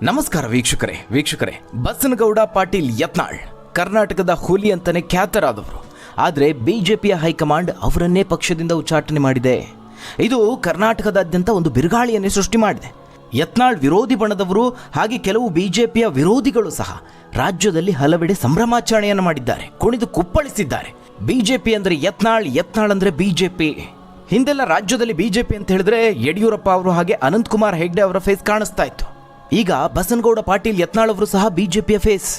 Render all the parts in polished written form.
ನಮಸ್ಕಾರ ವೀಕ್ಷಕರೇ ಬಸನಗೌಡ ಪಾಟೀಲ್ ಯತ್ನಾಳ್ ಕರ್ನಾಟಕದ ಹುಲಿ ಅಂತಾನೆ ಖ್ಯಾತರಾದವರು. ಆದರೆ ಬಿಜೆಪಿಯ ಹೈಕಮಾಂಡ್ ಅವರನ್ನೇ ಪಕ್ಷದಿಂದ ಉಚ್ಚಾಟನೆ ಮಾಡಿದೆ. ಇದು ಕರ್ನಾಟಕದಾದ್ಯಂತ ಒಂದು ಬಿರುಗಾಳಿಯನ್ನೇ ಸೃಷ್ಟಿ ಮಾಡಿದೆ. ಯತ್ನಾಳ್ ವಿರೋಧಿ ಬಣದವರು ಹಾಗೆ ಕೆಲವು ಬಿಜೆಪಿಯ ವಿರೋಧಿಗಳು ಸಹ ರಾಜ್ಯದಲ್ಲಿ ಹಲವೆಡೆ ಸಂಭ್ರಮಾಚರಣೆಯನ್ನು ಮಾಡಿದ್ದಾರೆ, ಕುಣಿದು ಕುಪ್ಪಳಿಸಿದ್ದಾರೆ. ಬಿಜೆಪಿ ಅಂದರೆ ಯತ್ನಾಳ್ ಅಂದರೆ ಬಿಜೆಪಿ. ಹಿಂದೆಲ್ಲ ರಾಜ್ಯದಲ್ಲಿ ಬಿಜೆಪಿ ಅಂತ ಹೇಳಿದ್ರೆ ಯಡಿಯೂರಪ್ಪ ಅವರು ಹಾಗೆ ಅನಂತಕುಮಾರ್ ಹೆಗ್ಡೆ ಅವರ ಫೇಸ್ ಕಾಣಿಸ್ತಾ ಇತ್ತು. ಈಗ ಬಸನಗೌಡ ಪಾಟೀಲ್ ಯತ್ನಾಳ್ ಅವರು ಸಹ ಬಿಜೆಪಿಯ ಫೇಸ್.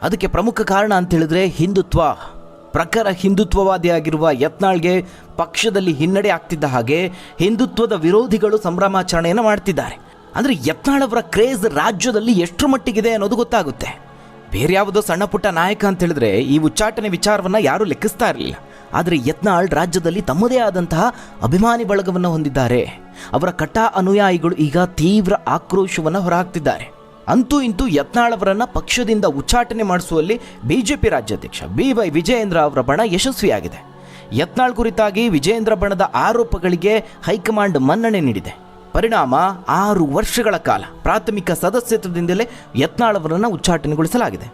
ಅದಕ್ಕೆ ಪ್ರಮುಖ ಕಾರಣ ಅಂತ ಹೇಳಿದ್ರೆ ಹಿಂದುತ್ವ. ಪ್ರಖರ ಹಿಂದುತ್ವವಾದಿಯಾಗಿರುವ ಯತ್ನಾಳ್ಗೆ ಪಕ್ಷದಲ್ಲಿ ಹಿನ್ನಡೆ ಆಗ್ತಿದ್ದ ಹಾಗೆ ಹಿಂದುತ್ವದ ವಿರೋಧಿಗಳು ಸಂಭ್ರಮಾಚರಣೆಯನ್ನು ಮಾಡ್ತಿದ್ದಾರೆ. ಅಂದರೆ ಯತ್ನಾಳ್ ಅವರ ಕ್ರೇಜ್ ರಾಜ್ಯದಲ್ಲಿ ಎಷ್ಟರ ಮಟ್ಟಿಗಿದೆ ಅನ್ನೋದು ಗೊತ್ತಾಗುತ್ತೆ. ಬೇರೆ ಯಾವುದೋ ಸಣ್ಣ ಪುಟ್ಟ ನಾಯಕ ಅಂತ ಹೇಳಿದ್ರೆ ಈ ಉಚ್ಚಾಟನೆ ವಿಚಾರವನ್ನು ಯಾರೂ ಲೆಕ್ಕಿಸ್ತಾ ಇರಲಿಲ್ಲ. ಆದರೆ ಯತ್ನಾಳ್ ರಾಜ್ಯದಲ್ಲಿ ತಮ್ಮದೇ ಆದಂತಹ ಅಭಿಮಾನಿ ಬಳಗವನ್ನು ಹೊಂದಿದ್ದಾರೆ. ಅವರ ಕಟ್ಟಾ ಅನುಯಾಯಿಗಳು ಈಗ ತೀವ್ರ ಆಕ್ರೋಶವನ್ನು ಹೊರಹಾಕ್ತಿದ್ದಾರೆ. ಅಂತೂ ಇಂತೂ ಯತ್ನಾಳ್ ಅವರನ್ನು ಪಕ್ಷದಿಂದ ಉಚ್ಚಾಟನೆ ಮಾಡಿಸುವಲ್ಲಿ ಬಿಜೆಪಿ ರಾಜ್ಯಾಧ್ಯಕ್ಷ BY ವಿಜಯೇಂದ್ರ ಅವರ ಬಣ ಯಶಸ್ವಿಯಾಗಿದೆ. ಯತ್ನಾಳ್ ಕುರಿತಾಗಿ ವಿಜಯೇಂದ್ರ ಬಣದ ಆರೋಪಗಳಿಗೆ ಹೈಕಮಾಂಡ್ ಮನ್ನಣೆ ನೀಡಿದೆ. ಪರಿಣಾಮ 6 ವರ್ಷಗಳ ಕಾಲ ಪ್ರಾಥಮಿಕ ಸದಸ್ಯತ್ವದಿಂದಲೇ ಯತ್ನಾಳ್ ಅವರನ್ನು ಉಚ್ಚಾಟನೆಗೊಳಿಸಲಾಗಿದೆ.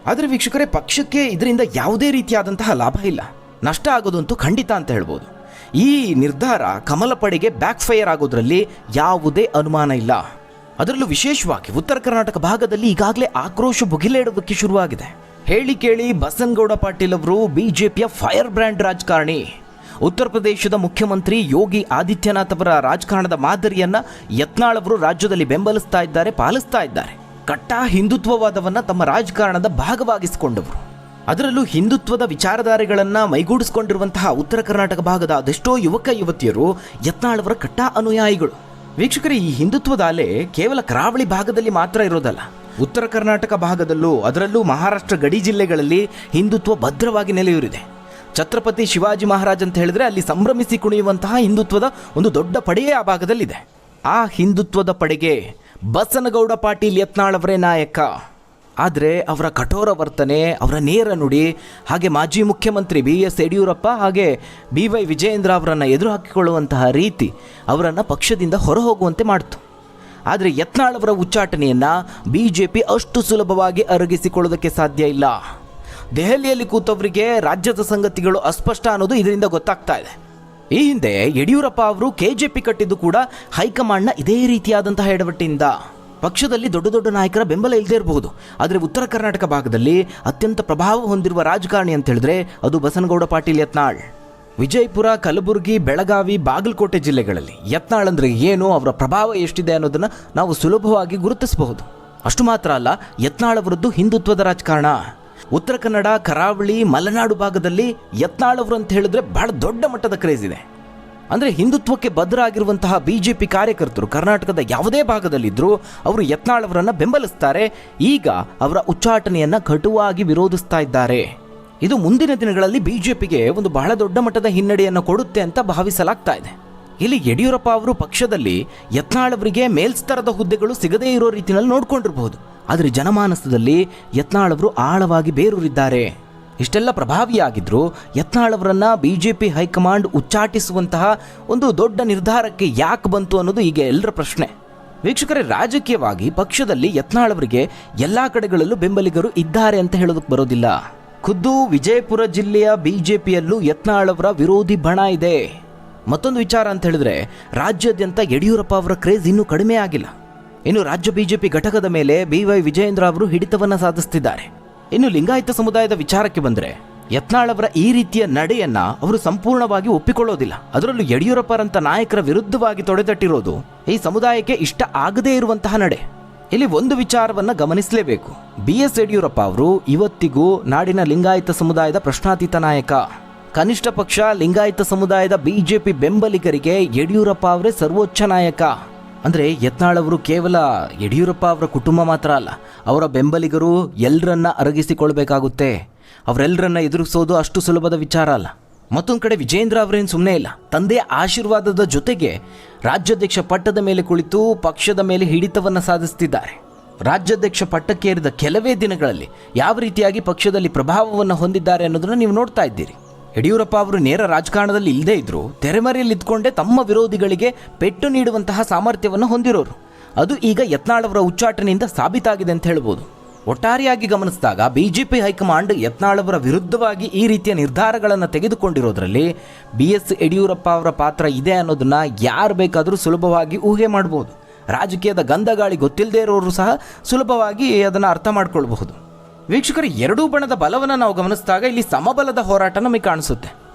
ಆದರೆ ವೀಕ್ಷಕರೇ, ಪಕ್ಷಕ್ಕೆ ಇದರಿಂದ ಯಾವುದೇ ರೀತಿಯಾದಂತಹ ಲಾಭ ಇಲ್ಲ, ನಷ್ಟ ಆಗೋದಂತೂ ಖಂಡಿತ ಅಂತ ಹೇಳ್ಬೋದು. ಈ ನಿರ್ಧಾರ ಕಮಲ ಪಡೆಗೆ ಬ್ಯಾಕ್ ಫೈರ್ ಆಗೋದ್ರಲ್ಲಿ ಯಾವುದೇ ಅನುಮಾನ ಇಲ್ಲ. ಅದರಲ್ಲೂ ವಿಶೇಷವಾಗಿ ಉತ್ತರ ಕರ್ನಾಟಕ ಭಾಗದಲ್ಲಿ ಈಗಾಗಲೇ ಆಕ್ರೋಶ ಭುಗಿಲೇಳೋದಕ್ಕೆ ಶುರುವಾಗಿದೆ. ಹೇಳಿ ಕೇಳಿ ಬಸನಗೌಡ ಪಾಟೀಲ್ ಅವರು ಬಿಜೆಪಿಯ ಫೈರ್ ಬ್ರ್ಯಾಂಡ್ ರಾಜಕಾರಣಿ. ಉತ್ತರ ಪ್ರದೇಶದ ಮುಖ್ಯಮಂತ್ರಿ ಯೋಗಿ ಆದಿತ್ಯನಾಥ್ ಅವರ ರಾಜಕಾರಣದ ಮಾದರಿಯನ್ನ ಯತ್ನಾಳ್ ಅವರು ರಾಜ್ಯದಲ್ಲಿ ಬೆಂಬಲಿಸ್ತಾ ಇದ್ದಾರೆ, ಪಾಲಿಸ್ತಾ ಇದ್ದಾರೆ. ಕಟ್ಟಾ ಹಿಂದುತ್ವವಾದವನ್ನ ತಮ್ಮ ರಾಜಕಾರಣದ ಭಾಗವಾಗಿಸಿಕೊಂಡವರು. ಅದರಲ್ಲೂ ಹಿಂದುತ್ವದ ವಿಚಾರಧಾರೆಗಳನ್ನು ಮೈಗೂಡಿಸಿಕೊಂಡಿರುವಂತಹ ಉತ್ತರ ಕರ್ನಾಟಕ ಭಾಗದ ಅದೆಷ್ಟೋ ಯುವಕ ಯುವತಿಯರು ಯತ್ನಾಳ್ ಅವರ ಕಟ್ಟಾ ಅನುಯಾಯಿಗಳು. ವೀಕ್ಷಕರೇ, ಈ ಹಿಂದುತ್ವದ ಅಲೆ ಕೇವಲ ಕರಾವಳಿ ಭಾಗದಲ್ಲಿ ಮಾತ್ರ ಇರೋದಲ್ಲ, ಉತ್ತರ ಕರ್ನಾಟಕ ಭಾಗದಲ್ಲೂ, ಅದರಲ್ಲೂ ಮಹಾರಾಷ್ಟ್ರ ಗಡಿ ಜಿಲ್ಲೆಗಳಲ್ಲಿ ಹಿಂದುತ್ವ ಭದ್ರವಾಗಿ ನೆಲೆಯೂರಿದೆ. ಛತ್ರಪತಿ ಶಿವಾಜಿ ಮಹಾರಾಜ್ ಅಂತ ಹೇಳಿದ್ರೆ ಅಲ್ಲಿ ಸಂಭ್ರಮಿಸಿ ಕುಣಿಯುವಂತಹ ಹಿಂದುತ್ವದ ಒಂದು ದೊಡ್ಡ ಪಡೆಯೇ ಆ ಭಾಗದಲ್ಲಿದೆ. ಆ ಹಿಂದುತ್ವದ ಪಡೆಗೆ ಬಸನಗೌಡ ಪಾಟೀಲ್ ಯತ್ನಾಳ್ ಅವರೇ ನಾಯಕ. ಆದರೆ ಅವರ ಕಠೋರ ವರ್ತನೆ, ಅವರ ನೇರ ನುಡಿ, ಹಾಗೆ ಮಾಜಿ ಮುಖ್ಯಮಂತ್ರಿ BS ಯಡಿಯೂರಪ್ಪ ಹಾಗೆ BY ವಿಜಯೇಂದ್ರ ಅವರನ್ನು ಎದುರು ಹಾಕಿಕೊಳ್ಳುವಂತಹ ರೀತಿ ಅವರನ್ನು ಪಕ್ಷದಿಂದ ಹೊರಹೋಗುವಂತೆ ಮಾಡಿತು. ಆದರೆ ಯತ್ನಾಳ್ ಅವರ ಉಚ್ಚಾಟನೆಯನ್ನು ಬಿಜೆಪಿ ಅಷ್ಟು ಸುಲಭವಾಗಿ ಅರಗಿಸಿಕೊಳ್ಳೋದಕ್ಕೆ ಸಾಧ್ಯ ಇಲ್ಲ. ದೆಹಲಿಯಲ್ಲಿ ಕೂತವರಿಗೆ ರಾಜ್ಯದ ಸಂಗತಿಗಳು ಅಸ್ಪಷ್ಟ ಅನ್ನೋದು ಇದರಿಂದ ಗೊತ್ತಾಗ್ತಾ ಇದೆ. ಈ ಹಿಂದೆ ಯಡಿಯೂರಪ್ಪ ಅವರು KJP ಕಟ್ಟಿದ್ದು ಕೂಡ ಹೈಕಮಾಂಡ್ನ ಇದೇ ರೀತಿಯಾದಂತಹ ಎಡವಟ್ಟಿಯಿಂದ. ಪಕ್ಷದಲ್ಲಿ ದೊಡ್ಡ ದೊಡ್ಡ ನಾಯಕರ ಬೆಂಬಲ ಇಲ್ಲದೇ ಇರಬಹುದು, ಆದರೆ ಉತ್ತರ ಕರ್ನಾಟಕ ಭಾಗದಲ್ಲಿ ಅತ್ಯಂತ ಪ್ರಭಾವ ಹೊಂದಿರುವ ರಾಜಕಾರಣಿ ಅಂತ ಹೇಳಿದ್ರೆ ಅದು ಬಸನಗೌಡ ಪಾಟೀಲ್ ಯತ್ನಾಳ್. ವಿಜಯಪುರ, ಕಲಬುರಗಿ, ಬೆಳಗಾವಿ, ಬಾಗಲಕೋಟೆ ಜಿಲ್ಲೆಗಳಲ್ಲಿ ಯತ್ನಾಳ್ ಅಂದರೆ ಏನು, ಅವರ ಪ್ರಭಾವ ಎಷ್ಟಿದೆ ಅನ್ನೋದನ್ನು ನಾವು ಸುಲಭವಾಗಿ ಗುರುತಿಸಬಹುದು. ಅಷ್ಟು ಮಾತ್ರ ಅಲ್ಲ, ಯತ್ನಾಳ್ ಅವರದ್ದು ಹಿಂದುತ್ವದ ರಾಜಕಾರಣ. ಉತ್ತರ ಕನ್ನಡ, ಕರಾವಳಿ, ಮಲೆನಾಡು ಭಾಗದಲ್ಲಿ ಯತ್ನಾಳ್ ಅವರು ಅಂತ ಹೇಳಿದ್ರೆ ಬಹಳ ದೊಡ್ಡ ಮಟ್ಟದ ಕ್ರೇಜ್ ಇದೆ. ಅಂದರೆ ಹಿಂದುತ್ವಕ್ಕೆ ಬದ್ಧರಾಗಿರುವಂತಹ ಬಿಜೆಪಿ ಕಾರ್ಯಕರ್ತರು ಕರ್ನಾಟಕದ ಯಾವುದೇ ಭಾಗದಲ್ಲಿದ್ದರೂ ಅವರು ಯತ್ನಾಳ್ ಅವರನ್ನು ಬೆಂಬಲಿಸ್ತಾರೆ. ಈಗ ಅವರ ಉಚ್ಚಾಟನೆಯನ್ನು ಕಟುವಾಗಿ ವಿರೋಧಿಸ್ತಾ ಇದ್ದಾರೆ. ಇದು ಮುಂದಿನ ದಿನಗಳಲ್ಲಿ ಬಿಜೆಪಿಗೆ ಒಂದು ಬಹಳ ದೊಡ್ಡ ಮಟ್ಟದ ಹಿನ್ನಡೆಯನ್ನು ಕೊಡುತ್ತೆ ಅಂತ ಭಾವಿಸಲಾಗ್ತಾ ಇದೆ. ಇಲ್ಲಿ ಯಡಿಯೂರಪ್ಪ ಅವರು ಪಕ್ಷದಲ್ಲಿ ಯತ್ನಾಳ್ ಅವರಿಗೆ ಮೇಲ್ಸ್ತರದ ಹುದ್ದೆಗಳು ಸಿಗದೇ ಇರೋ ರೀತಿಯಲ್ಲಿ ನೋಡ್ಕೊಂಡಿರಬಹುದು, ಆದರೆ ಜನಮಾನಸದಲ್ಲಿ ಯತ್ನಾಳ್ ಅವರು ಆಳವಾಗಿ ಬೇರೂರಿದ್ದಾರೆ. ಇಷ್ಟೆಲ್ಲ ಪ್ರಭಾವಿಯಾಗಿದ್ದರೂ ಯತ್ನಾಳ್ ಅವರನ್ನು ಬಿಜೆಪಿ ಹೈಕಮಾಂಡ್ ಉಚ್ಚಾಟಿಸುವಂತಹ ಒಂದು ದೊಡ್ಡ ನಿರ್ಧಾರಕ್ಕೆ ಯಾಕೆ ಬಂತು ಅನ್ನೋದು ಈಗ ಎಲ್ಲರ ಪ್ರಶ್ನೆ. ವೀಕ್ಷಕರೇ, ರಾಜಕೀಯವಾಗಿ ಪಕ್ಷದಲ್ಲಿ ಯತ್ನಾಳ್ ಅವರಿಗೆ ಎಲ್ಲ ಕಡೆಗಳಲ್ಲೂ ಬೆಂಬಲಿಗರು ಇದ್ದಾರೆ ಅಂತ ಹೇಳೋದಕ್ಕೆ ಬರೋದಿಲ್ಲ. ಖುದ್ದು ವಿಜಯಪುರ ಜಿಲ್ಲೆಯ ಬಿಜೆಪಿಯಲ್ಲೂ ಯತ್ನಾಳ್ ಅವರ ವಿರೋಧಿ ಬಣ ಇದೆ. ಮತ್ತೊಂದು ವಿಚಾರ ಅಂತ ಹೇಳಿದ್ರೆ, ರಾಜ್ಯಾದ್ಯಂತ ಯಡಿಯೂರಪ್ಪ ಅವರ ಕ್ರೇಜ್ ಇನ್ನೂ ಕಡಿಮೆ ಆಗಿಲ್ಲ. ಇನ್ನು ರಾಜ್ಯ ಬಿಜೆಪಿ ಘಟಕದ ಮೇಲೆ BY ವಿಜಯೇಂದ್ರ ಅವರು ಹಿಡಿತವನ್ನು ಸಾಧಿಸುತ್ತಿದ್ದಾರೆ. ಇನ್ನು ಲಿಂಗಾಯತ ಸಮುದಾಯದ ವಿಚಾರಕ್ಕೆ ಬಂದರೆ ಯತ್ನಾಳ್ ಅವರ ಈ ರೀತಿಯ ನಡೆಯನ್ನ ಅವರು ಸಂಪೂರ್ಣವಾಗಿ ಒಪ್ಪಿಕೊಳ್ಳೋದಿಲ್ಲ. ಅದರಲ್ಲೂ ಯಡಿಯೂರಪ್ಪರಂಥ ನಾಯಕರ ವಿರುದ್ಧವಾಗಿ ತೊಡೆತಟ್ಟಿರೋದು ಈ ಸಮುದಾಯಕ್ಕೆ ಇಷ್ಟ ಆಗದೇ ಇರುವಂತಹ ನಡೆ. ಇಲ್ಲಿ ಒಂದು ವಿಚಾರವನ್ನು ಗಮನಿಸಲೇಬೇಕು. BS ಯಡಿಯೂರಪ್ಪ ಅವರು ಇವತ್ತಿಗೂ ನಾಡಿನ ಲಿಂಗಾಯತ ಸಮುದಾಯದ ಪ್ರಶ್ನಾತೀತ ನಾಯಕ. ಕನಿಷ್ಠ ಪಕ್ಷ ಲಿಂಗಾಯತ ಸಮುದಾಯದ ಬಿಜೆಪಿ ಬೆಂಬಲಿಗರಿಗೆ ಯಡಿಯೂರಪ್ಪ ಅವರೇ ಸರ್ವೋಚ್ಚ ನಾಯಕ. ಅಂದರೆ ಯತ್ನಾಳ್ ಅವರು ಕೇವಲ ಯಡಿಯೂರಪ್ಪ ಅವರ ಕುಟುಂಬ ಮಾತ್ರ ಅಲ್ಲ, ಅವರ ಬೆಂಬಲಿಗರು ಎಲ್ಲರನ್ನ ಅರಗಿಸಿಕೊಳ್ಬೇಕಾಗುತ್ತೆ. ಅವರೆಲ್ಲರನ್ನ ಎದುರಿಸೋದು ಅಷ್ಟು ಸುಲಭದ ವಿಚಾರ ಅಲ್ಲ. ಮತ್ತೊಂದು ಕಡೆ ವಿಜೇಂದ್ರ ಅವರೇನು ಸುಮ್ಮನೆ ಇಲ್ಲ. ತಂದೆಯ ಆಶೀರ್ವಾದದ ಜೊತೆಗೆ ರಾಜ್ಯಾಧ್ಯಕ್ಷ ಪಟ್ಟದ ಮೇಲೆ ಕುಳಿತು ಪಕ್ಷದ ಮೇಲೆ ಹಿಡಿತವನ್ನು ಸಾಧಿಸುತ್ತಿದ್ದಾರೆ. ರಾಜ್ಯಾಧ್ಯಕ್ಷ ಪಟ್ಟಕ್ಕೇರಿದ ಕೆಲವೇ ದಿನಗಳಲ್ಲಿ ಯಾವ ರೀತಿಯಾಗಿ ಪಕ್ಷದಲ್ಲಿ ಪ್ರಭಾವವನ್ನು ಹೊಂದಿದ್ದಾರೆ ಅನ್ನೋದನ್ನು ನೀವು ನೋಡ್ತಾ ಇದ್ದೀರಿ. ಯಡಿಯೂರಪ್ಪ ಅವರು ನೇರ ರಾಜಕಾರಣದಲ್ಲಿ ಇಲ್ಲದೇ ಇದ್ದರೂ ತೆರೆಮರೆಯಲ್ಲಿ ಇದ್ಕೊಂಡೇ ತಮ್ಮ ವಿರೋಧಿಗಳಿಗೆ ಪೆಟ್ಟು ನೀಡುವಂತಹ ಸಾಮರ್ಥ್ಯವನ್ನು ಹೊಂದಿರೋರು. ಅದು ಈಗ ಯತ್ನಾಳ್ ಅವರ ಉಚ್ಚಾಟನೆಯಿಂದ ಸಾಬೀತಾಗಿದೆ ಅಂತ ಹೇಳ್ಬೋದು. ಒಟ್ಟಾರೆಯಾಗಿ ಗಮನಿಸಿದಾಗ ಬಿಜೆಪಿ ಹೈಕಮಾಂಡ್ ಯತ್ನಾಳ್ ಅವರ ವಿರುದ್ಧವಾಗಿ ಈ ರೀತಿಯ ನಿರ್ಧಾರಗಳನ್ನು ತೆಗೆದುಕೊಂಡಿರೋದ್ರಲ್ಲಿ BS ಯಡಿಯೂರಪ್ಪ ಅವರ ಪಾತ್ರ ಇದೆ ಅನ್ನೋದನ್ನ ಯಾರು ಬೇಕಾದರೂ ಸುಲಭವಾಗಿ ಊಹೆ ಮಾಡ್ಬೋದು. ರಾಜಕೀಯದ ಗಂಧಗಾಳಿ ಗೊತ್ತಿಲ್ಲದೆ ಇರೋರು ಸಹ ಸುಲಭವಾಗಿ ಅದನ್ನು ಅರ್ಥ ಮಾಡ್ಕೊಳ್ಬಹುದು. ವೀಕ್ಷಕರು, ಎರಡೂ ಬಣದ ಬಲವನ್ನು ನಾವು ಗಮನಿಸಿದಾಗ ಇಲ್ಲಿ ಸಮಬಲದ ಹೋರಾಟ ನಮಗೆ ಕಾಣಿಸುತ್ತೆ.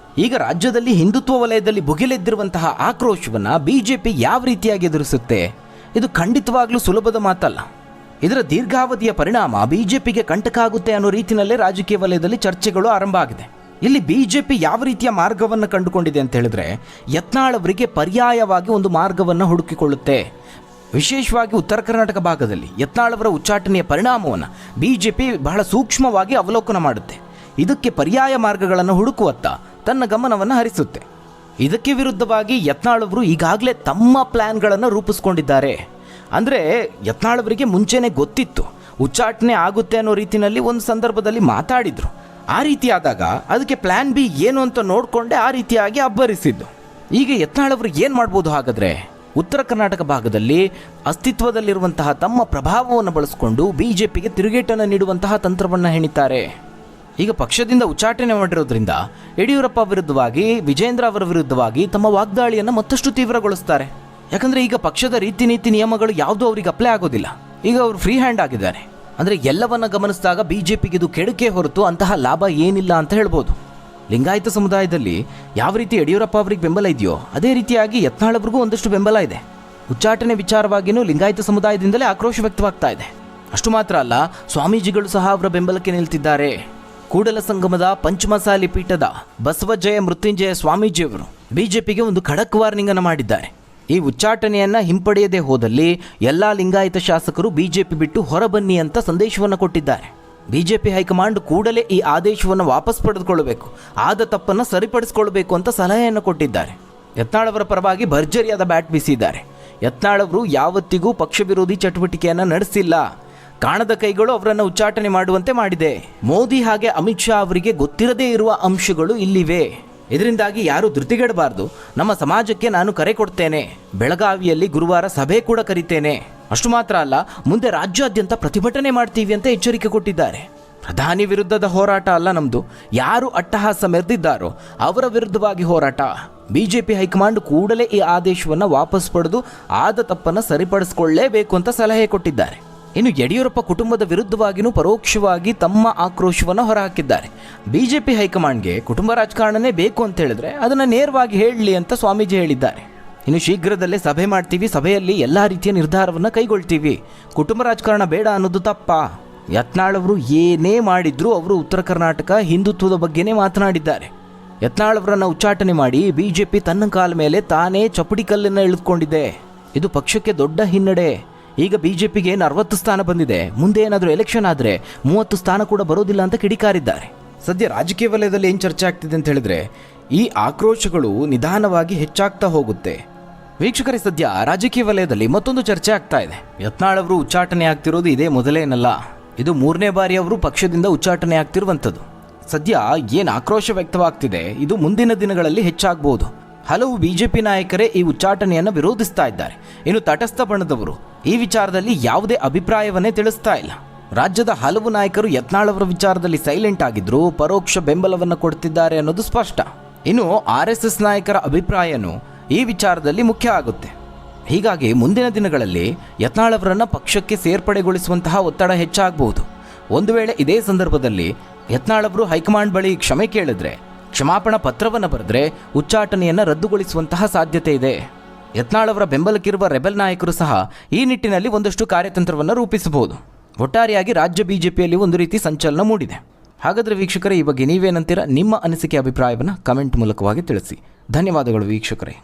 ಈಗ ರಾಜ್ಯದಲ್ಲಿ ಹಿಂದುತ್ವ ವಲಯದಲ್ಲಿ ಭುಗಿಲೆದ್ದಿರುವಂತಹ ಆಕ್ರೋಶವನ್ನು ಬಿಜೆಪಿ ಯಾವ ರೀತಿಯಾಗಿ ಎದುರಿಸುತ್ತೆ? ಇದು ಖಂಡಿತವಾಗ್ಲೂ ಸುಲಭದ ಮಾತಲ್ಲ. ಇದರ ದೀರ್ಘಾವಧಿಯ ಪರಿಣಾಮ ಬಿಜೆಪಿಗೆ ಕಂಟಕ ಆಗುತ್ತೆ ಅನ್ನೋ ರೀತಿಯಲ್ಲೇ ರಾಜಕೀಯ ವಲಯದಲ್ಲಿ ಚರ್ಚೆಗಳು ಆರಂಭ ಆಗಿದೆ. ಇಲ್ಲಿ ಬಿಜೆಪಿ ಯಾವ ರೀತಿಯ ಮಾರ್ಗವನ್ನು ಕಂಡುಕೊಂಡಿದೆ ಅಂತ ಹೇಳಿದ್ರೆ, ಯತ್ನಾಳ್ ಅವರಿಗೆ ಪರ್ಯಾಯವಾಗಿ ಒಂದು ಮಾರ್ಗವನ್ನು ಹುಡುಕಿಕೊಳ್ಳುತ್ತೆ. ವಿಶೇಷವಾಗಿ ಉತ್ತರ ಕರ್ನಾಟಕ ಭಾಗದಲ್ಲಿ ಯತ್ನಾಳ್ ಅವರ ಉಚ್ಚಾಟನೆಯ ಪರಿಣಾಮವನ್ನು ಬಿಜೆಪಿ ಬಹಳ ಸೂಕ್ಷ್ಮವಾಗಿ ಅವಲೋಕನ ಮಾಡುತ್ತೆ. ಇದಕ್ಕೆ ಪರ್ಯಾಯ ಮಾರ್ಗಗಳನ್ನು ಹುಡುಕುವತ್ತ ತನ್ನ ಗಮನವನ್ನು ಹರಿಸುತ್ತೆ. ಇದಕ್ಕೆ ವಿರುದ್ಧವಾಗಿ ಯತ್ನಾಳ್ ಅವರು ಈಗಾಗಲೇ ತಮ್ಮ ಪ್ಲ್ಯಾನ್ಗಳನ್ನು ರೂಪಿಸ್ಕೊಂಡಿದ್ದಾರೆ. ಅಂದರೆ ಯತ್ನಾಳ್ ಅವರಿಗೆ ಮುಂಚೆನೇ ಗೊತ್ತಿತ್ತು ಉಚ್ಚಾಟನೆ ಆಗುತ್ತೆ ಅನ್ನೋ ರೀತಿಯಲ್ಲಿ ಒಂದು ಸಂದರ್ಭದಲ್ಲಿ ಮಾತಾಡಿದರು. ಆ ರೀತಿ ಆದಾಗ ಅದಕ್ಕೆ ಪ್ಲ್ಯಾನ್ ಬಿ ಏನು ಅಂತ ನೋಡಿಕೊಂಡೆ ಆ ರೀತಿಯಾಗಿ ಅಬ್ಬರಿಸಿದ್ದು. ಈಗ ಯತ್ನಾಳ್ ಅವರು ಏನು ಮಾಡ್ಬೋದು ಹಾಗಾದರೆ? ಉತ್ತರ ಕರ್ನಾಟಕ ಭಾಗದಲ್ಲಿ ಅಸ್ತಿತ್ವದಲ್ಲಿರುವಂತಹ ತಮ್ಮ ಪ್ರಭಾವವನ್ನು ಬಳಸಿಕೊಂಡು ಬಿಜೆಪಿಗೆ ತಿರುಗೇಟನ್ನು ನೀಡುವಂತಹ ತಂತ್ರವನ್ನು ಹೆಣಿತಾರೆ. ಈಗ ಪಕ್ಷದಿಂದ ಉಚ್ಚಾಟನೆ ಮಾಡಿರೋದ್ರಿಂದ ಯಡಿಯೂರಪ್ಪ ವಿರುದ್ಧವಾಗಿ, ವಿಜೇಂದ್ರ ಅವರ ವಿರುದ್ಧವಾಗಿ ತಮ್ಮ ವಾಗ್ದಾಳಿಯನ್ನು ಮತ್ತಷ್ಟು ತೀವ್ರಗೊಳಿಸ್ತಾರೆ. ಯಾಕಂದರೆ ಈಗ ಪಕ್ಷದ ರೀತಿ ನೀತಿ ನಿಯಮಗಳು ಯಾವುದೂ ಅವರಿಗೆ ಅಪ್ಲೈ ಆಗೋದಿಲ್ಲ. ಈಗ ಅವರು ಫ್ರೀ ಹ್ಯಾಂಡ್ ಆಗಿದ್ದಾರೆ. ಅಂದರೆ ಎಲ್ಲವನ್ನ ಗಮನಿಸಿದಾಗ ಬಿಜೆಪಿಗೆ ಇದು ಕೆಡುಕೆ ಹೊರತು ಅಂತಹ ಲಾಭ ಏನಿಲ್ಲ ಅಂತ ಹೇಳ್ಬೋದು. ಲಿಂಗಾಯತ ಸಮುದಾಯದಲ್ಲಿ ಯಾವ ರೀತಿ ಯಡಿಯೂರಪ್ಪ ಅವರಿಗೆ ಬೆಂಬಲ ಇದೆಯೋ ಅದೇ ರೀತಿಯಾಗಿ ಯತ್ನಾಳ್ ಅವ್ರಿಗೂ ಒಂದಷ್ಟು ಬೆಂಬಲ ಇದೆ. ಉಚ್ಚಾಟನೆ ವಿಚಾರವಾಗಿಯೂ ಲಿಂಗಾಯತ ಸಮುದಾಯದಿಂದಲೇ ಆಕ್ರೋಶ ವ್ಯಕ್ತವಾಗ್ತಾ ಇದೆ. ಅಷ್ಟು ಮಾತ್ರ ಅಲ್ಲ, ಸ್ವಾಮೀಜಿಗಳು ಸಹ ಅವರ ಬೆಂಬಲಕ್ಕೆ ನಿಲ್ತಿದ್ದಾರೆ. ಕೂಡಲ ಸಂಗಮದ ಪಂಚಮಸಾಲಿ ಪೀಠದ ಬಸವಜಯ ಮೃತ್ಯುಂಜಯ ಸ್ವಾಮೀಜಿಯವರು ಬಿಜೆಪಿಗೆ ಒಂದು ಖಡಕ್ ವಾರ್ನಿಂಗ್ ಅನ್ನು ಮಾಡಿದ್ದಾರೆ. ಈ ಉಚ್ಚಾಟನೆಯನ್ನು ಹಿಂಪಡೆಯದೆ ಹೋದಲ್ಲಿ ಎಲ್ಲ ಲಿಂಗಾಯತ ಶಾಸಕರು ಬಿಜೆಪಿ ಬಿಟ್ಟು ಹೊರಬನ್ನಿ ಅಂತ ಸಂದೇಶವನ್ನು ಕೊಟ್ಟಿದ್ದಾರೆ. ಬಿಜೆಪಿ ಹೈಕಮಾಂಡ್ ಕೂಡಲೇ ಈ ಆದೇಶವನ್ನು ವಾಪಸ್ ಪಡೆದುಕೊಳ್ಳಬೇಕು, ಆದ ತಪ್ಪನ್ನು ಸರಿಪಡಿಸಿಕೊಳ್ಳಬೇಕು ಅಂತ ಸಲಹೆಯನ್ನು ಕೊಟ್ಟಿದ್ದಾರೆ. ಯತ್ನಾಳ್ ಅವರ ಪರವಾಗಿ ಭರ್ಜರಿಯಾದ ಬ್ಯಾಟ್ ಬೀಸಿದ್ದಾರೆ. ಯತ್ನಾಳ್ ಅವರು ಯಾವತ್ತಿಗೂ ಪಕ್ಷ ವಿರೋಧಿ ಚಟುವಟಿಕೆಯನ್ನು ನಡೆಸಿಲ್ಲ. ಕಾಣದ ಕೈಗಳು ಅವರನ್ನು ಉಚ್ಚಾಟನೆ ಮಾಡುವಂತೆ ಮಾಡಿದೆ. ಮೋದಿ ಹಾಗೆ ಅಮಿತ್ ಶಾ ಅವರಿಗೆ ಗೊತ್ತಿರದೇ ಇರುವ ಅಂಶಗಳು ಇಲ್ಲಿವೆ. ಇದರಿಂದಾಗಿ ಯಾರು ಧೃತಿಗೆಡಬಾರ್ದು. ನಮ್ಮ ಸಮಾಜಕ್ಕೆ ನಾನು ಕರೆ ಕೊಡ್ತೇನೆ. ಬೆಳಗಾವಿಯಲ್ಲಿ ಗುರುವಾರ ಸಭೆ ಕೂಡ ಕರೀತೇನೆ. ಅಷ್ಟು ಮಾತ್ರ ಅಲ್ಲ, ಮುಂದೆ ರಾಜ್ಯಾದ್ಯಂತ ಪ್ರತಿಭಟನೆ ಮಾಡ್ತೀವಿ ಅಂತ ಎಚ್ಚರಿಕೆ ಕೊಟ್ಟಿದ್ದಾರೆ. ಪ್ರಧಾನಿ ವಿರುದ್ಧದ ಹೋರಾಟ ಅಲ್ಲ ನಮ್ಮದು. ಯಾರು ಅಟ್ಟಹಾಸ ಮೆರೆದಿದ್ದಾರೋ ಅವರ ವಿರುದ್ಧವಾಗಿ ಹೋರಾಟ. ಬಿಜೆಪಿ ಹೈಕಮಾಂಡ್ ಕೂಡಲೇ ಈ ಆದೇಶವನ್ನು ವಾಪಸ್ ಪಡೆದು ಆದ ತಪ್ಪನ್ನು ಸರಿಪಡಿಸಿಕೊಳ್ಳಲೇಬೇಕು ಅಂತ ಸಲಹೆ ಕೊಟ್ಟಿದ್ದಾರೆ. ಇನ್ನು ಯಡಿಯೂರಪ್ಪ ಕುಟುಂಬದ ವಿರುದ್ಧವಾಗಿಯೂ ಪರೋಕ್ಷವಾಗಿ ತಮ್ಮ ಆಕ್ರೋಶವನ್ನು ಹೊರಹಾಕಿದ್ದಾರೆ. ಬಿಜೆಪಿ ಹೈಕಮಾಂಡ್ಗೆ ಕುಟುಂಬ ರಾಜಕಾರಣನೇ ಬೇಕು ಅಂತ ಹೇಳಿದ್ರೆ ಅದನ್ನು ನೇರವಾಗಿ ಹೇಳಲಿ ಅಂತ ಸ್ವಾಮೀಜಿ ಹೇಳಿದ್ದಾರೆ. ಇನ್ನು ಶೀಘ್ರದಲ್ಲೇ ಸಭೆ ಮಾಡ್ತೀವಿ, ಸಭೆಯಲ್ಲಿ ಎಲ್ಲ ರೀತಿಯ ನಿರ್ಧಾರವನ್ನು ಕೈಗೊಳ್ತೀವಿ. ಕುಟುಂಬ ರಾಜಕಾರಣ ಬೇಡ ಅನ್ನೋದು ತಪ್ಪಾ? ಯತ್ನಾಳ್ ಅವರು ಏನೇ ಮಾಡಿದ್ರು ಅವರು ಉತ್ತರ ಕರ್ನಾಟಕ ಹಿಂದುತ್ವದ ಬಗ್ಗೆನೇ ಮಾತನಾಡಿದ್ದಾರೆ. ಯತ್ನಾಳ್ ಅವರನ್ನು ಉಚ್ಚಾಟನೆ ಮಾಡಿ ಬಿಜೆಪಿ ತನ್ನ ಕಾಲ ಮೇಲೆ ತಾನೇ ಚಪ್ಪಡಿ ಕಲ್ಲನ್ನು ಇಳಿದುಕೊಂಡಿದೆ. ಇದು ಪಕ್ಷಕ್ಕೆ ದೊಡ್ಡ ಹಿನ್ನಡೆ. ಈಗ ಬಿಜೆಪಿಗೆ 40 ಸ್ಥಾನ ಬಂದಿದೆ. ಮುಂದೆ ಏನಾದರೂ ಎಲೆಕ್ಷನ್ ಆದರೆ 30 ಸ್ಥಾನ ಕೂಡ ಬರೋದಿಲ್ಲ ಅಂತ ಕಿಡಿಕಾರಿದ್ದಾರೆ. ಸದ್ಯ ರಾಜಕೀಯ ವಲಯದಲ್ಲಿ ಏನು ಚರ್ಚೆ ಆಗ್ತಿದೆ ಅಂತ ಹೇಳಿದ್ರೆ, ಈ ಆಕ್ರೋಶಗಳು ನಿಧಾನವಾಗಿ ಹೆಚ್ಚಾಗ್ತಾ ಹೋಗುತ್ತೆ. ವೀಕ್ಷಕರೇ, ಸದ್ಯ ರಾಜಕೀಯ ವಲಯದಲ್ಲಿ ಮತ್ತೊಂದು ಚರ್ಚೆ ಆಗ್ತಾ ಇದೆ. ಯತ್ನಾಳ್ ಅವರು ಉಚ್ಚಾಟನೆ ಆಗ್ತಿರೋದು ಇದೇ ಮೊದಲೇನಲ್ಲ. ಇದು 3ನೇ ಬಾರಿ ಅವರು ಪಕ್ಷದಿಂದ ಉಚ್ಚಾಟನೆ ಆಗ್ತಿರುವಂಥದ್ದು. ಸದ್ಯ ಏನು ಆಕ್ರೋಶ ವ್ಯಕ್ತವಾಗ್ತಿದೆ ಇದು ಮುಂದಿನ ದಿನಗಳಲ್ಲಿ ಹೆಚ್ಚಾಗಬಹುದು. ಹಲವು ಬಿಜೆಪಿ ನಾಯಕರೇ ಈ ಉಚ್ಚಾಟನೆಯನ್ನು ವಿರೋಧಿಸ್ತಾ ಇದ್ದಾರೆ. ಇನ್ನು ತಟಸ್ಥ ಬಣದವರು ಈ ವಿಚಾರದಲ್ಲಿ ಯಾವುದೇ ಅಭಿಪ್ರಾಯವನ್ನೇ ತಿಳಿಸ್ತಾ ಇಲ್ಲ. ರಾಜ್ಯದ ಹಲವು ನಾಯಕರು ಯತ್ನಾಳ್ ಅವರ ವಿಚಾರದಲ್ಲಿ ಸೈಲೆಂಟ್ ಆಗಿದ್ರು, ಪರೋಕ್ಷ ಬೆಂಬಲವನ್ನು ಕೊಡ್ತಿದ್ದಾರೆ ಅನ್ನೋದು ಸ್ಪಷ್ಟ. ಇನ್ನು RSS ನಾಯಕರ ಅಭಿಪ್ರಾಯನೂ ಈ ವಿಚಾರದಲ್ಲಿ ಮುಖ್ಯ ಆಗುತ್ತೆ. ಹೀಗಾಗಿ ಮುಂದಿನ ದಿನಗಳಲ್ಲಿ ಯತ್ನಾಳ್ ಅವರನ್ನು ಪಕ್ಷಕ್ಕೆ ಸೇರ್ಪಡೆಗೊಳಿಸುವಂತಹ ಒತ್ತಡ ಹೆಚ್ಚಾಗಬಹುದು. ಒಂದು ವೇಳೆ ಇದೇ ಸಂದರ್ಭದಲ್ಲಿ ಯತ್ನಾಳ್ ಅವರು ಹೈಕಮಾಂಡ್ ಬಳಿ ಕ್ಷಮೆ ಕೇಳಿದ್ರೆ, ಕ್ಷಮಾಪಣಾ ಪತ್ರವನ್ನು ಬರೆದ್ರೆ ಉಚ್ಚಾಟನೆಯನ್ನು ರದ್ದುಗೊಳಿಸುವಂತಹ ಸಾಧ್ಯತೆ ಇದೆ. ಯತ್ನಾಳ್ ಅವರ ಬೆಂಬಲಕ್ಕಿರುವ ರೆಬೆಲ್ ನಾಯಕರು ಸಹ ಈ ನಿಟ್ಟಿನಲ್ಲಿ ಒಂದಷ್ಟು ಕಾರ್ಯತಂತ್ರವನ್ನು ರೂಪಿಸಬಹುದು. ಒಟ್ಟಾರೆಯಾಗಿ ರಾಜ್ಯ ಬಿಜೆಪಿಯಲ್ಲಿ ಒಂದು ರೀತಿ ಸಂಚಲನ ಮೂಡಿದೆ. ಹಾಗಾದರೆ ವೀಕ್ಷಕರೇ, ಈ ಬಗ್ಗೆ ನೀವೇನಂತೀರಾ? ನಿಮ್ಮ ಅನಿಸಿಕೆ ಅಭಿಪ್ರಾಯವನ್ನು ಕಮೆಂಟ್ ಮೂಲಕವಾಗಿ ತಿಳಿಸಿ. ಧನ್ಯವಾದಗಳು ವೀಕ್ಷಕರೇ.